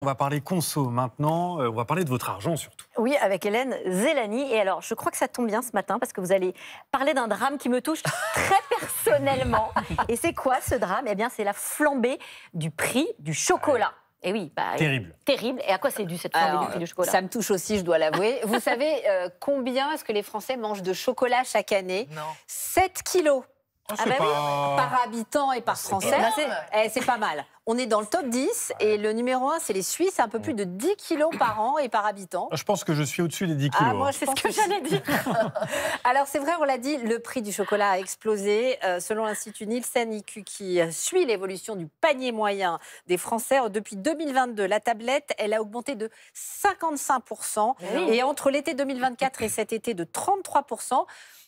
On va parler conso maintenant, on va parler de votre argent surtout. Oui, avec Hélène Zélani. Et alors, je crois que ça tombe bien ce matin parce que vous allez parler d'un drame qui me touche très personnellement. Et c'est quoi ce drame? Eh bien, c'est la flambée du prix du chocolat. Et oui, Terrible. Terrible. Et à quoi c'est dû cette flambée du prix du chocolat? Ça me touche aussi, je dois l'avouer. Vous savez combien est-ce que les Français mangent de chocolat chaque année? Non. 7 kilos. Ah bah oui. Par habitant et par Français. C'est pas mal. On est dans le top 10 et le numéro 1, c'est les Suisses, un peu plus de 10 kilos par an et par habitant. Je pense que je suis au-dessus des 10 kilos. Ah, moi, c'est ce que j'allais dire. Alors, c'est vrai, on l'a dit, le prix du chocolat a explosé. Selon l'Institut Nielsen IQ, qui suit l'évolution du panier moyen des Français, depuis 2022, la tablette, elle a augmenté de 55%. Oui. Et entre l'été 2024 et cet été, de 33%.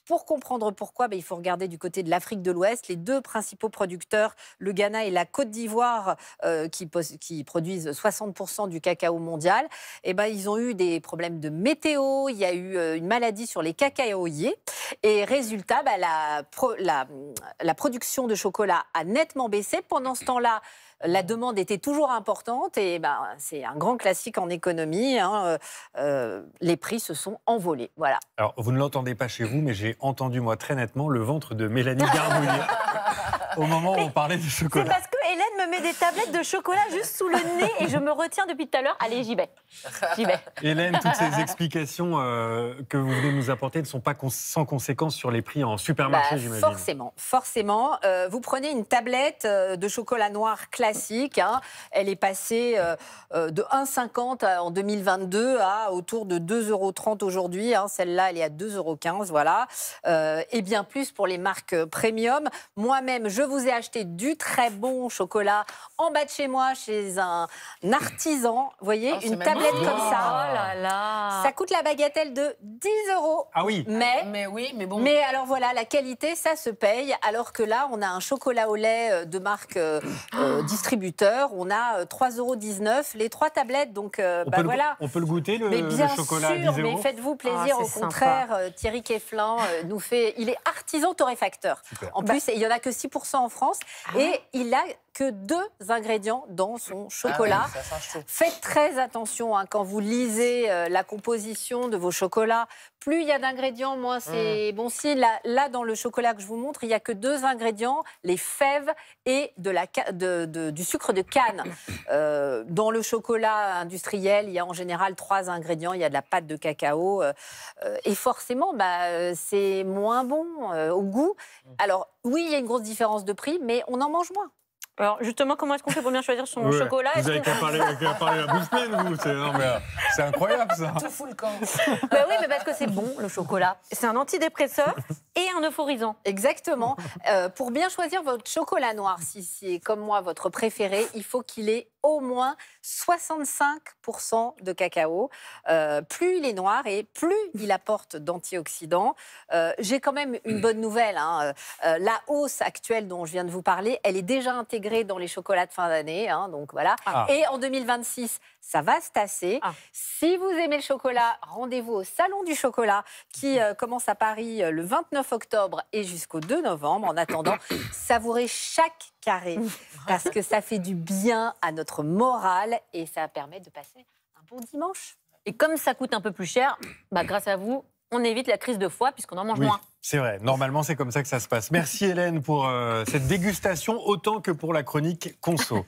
Pour comprendre pourquoi, il faut regarder du côté de l'Afrique de l'Ouest. Les deux principaux producteurs, le Ghana et la Côte d'Ivoire, qui produisent 60% du cacao mondial, ils ont eu des problèmes de météo. Il y a eu une maladie sur les cacaoyers. Et résultat, la production de chocolat a nettement baissé. Pendant ce temps-là, la demande était toujours importante et c'est un grand classique en économie. Les prix se sont envolés. Voilà. Alors, vous ne l'entendez pas chez vous, mais j'ai entendu, moi, très nettement, le ventre de Mélanie Garbouillet au moment où on parlait du C'est chocolat. parce que Hélène me met des tablettes de chocolat juste sous le nez et je me retiens depuis tout à l'heure. Allez, j'y vais. J'y vais. Hélène, toutes ces explications que vous venez nous apporter ne sont pas sans conséquences sur les prix en supermarché, j'imagine. Forcément. Vous prenez une tablette de chocolat noir classique. Elle est passée de 1,50 en 2022 à autour de 2,30 € aujourd'hui. Celle-là, elle est à 2,15 €. Voilà. Et bien plus pour les marques premium. Moi-même, je vous ai acheté du très bon chocolat en bas de chez moi, chez un artisan. Vous voyez, une tablette comme ça. Oh là là. Ça coûte la bagatelle de 10 €. Ah oui. Mais bon. Mais alors voilà, la qualité, ça se paye. Alors que là, on a un chocolat au lait de marque distributeur. On a 3,19 €. Les 3 tablettes, donc voilà. On peut le goûter, Mais bien le chocolat à 10 sûr, €. mais faites-vous plaisir. Ah, Au c'est contraire, Thierry Quefflin nous fait... Il est artisan torréfacteur. Super. En plus, il n'y en a que 6% en France. Et il a que 2 ingrédients dans son chocolat. Ah oui, ça change tout. Faites très attention quand vous lisez la composition de vos chocolats. Plus il y a d'ingrédients, moins c'est bon signe. Là, dans le chocolat que je vous montre, il n'y a que 2 ingrédients, les fèves et du sucre de canne. Dans le chocolat industriel, il y a en général 3 ingrédients. Il y a de la pâte de cacao. Et forcément, c'est moins bon au goût. Alors, oui, il y a une grosse différence de prix, mais on en mange moins. Alors justement, comment est-ce qu'on fait pour bien choisir son Ouais. chocolat? Vous avez qu'à parler la bouche pleine, vous. C'est incroyable, ça. Tout fout le camp. Oui, mais parce que c'est bon, le chocolat. C'est un antidépresseur et un euphorisant. Exactement. Pour bien choisir votre chocolat noir, si c'est comme moi votre préféré, il faut qu'il ait au moins 65% de cacao. Plus il est noir et plus il apporte d'antioxydants. J'ai quand même une bonne nouvelle. La hausse actuelle dont je viens de vous parler, elle est déjà intégrée dans les chocolats de fin d'année. Donc voilà. Ah. Et en 2026, ça va se tasser. Ah. Si vous aimez le chocolat, rendez-vous au Salon du chocolat qui commence à Paris le 29 octobre et jusqu'au 2 novembre. En attendant, savourez chaque carré parce que ça fait du bien à notre morale et ça permet de passer un bon dimanche. Et comme ça coûte un peu plus cher, grâce à vous, on évite la crise de foie puisqu'on en mange Oui, moins. c'est vrai. Normalement, c'est comme ça que ça se passe. Merci Hélène pour cette dégustation, autant que pour la chronique Conso.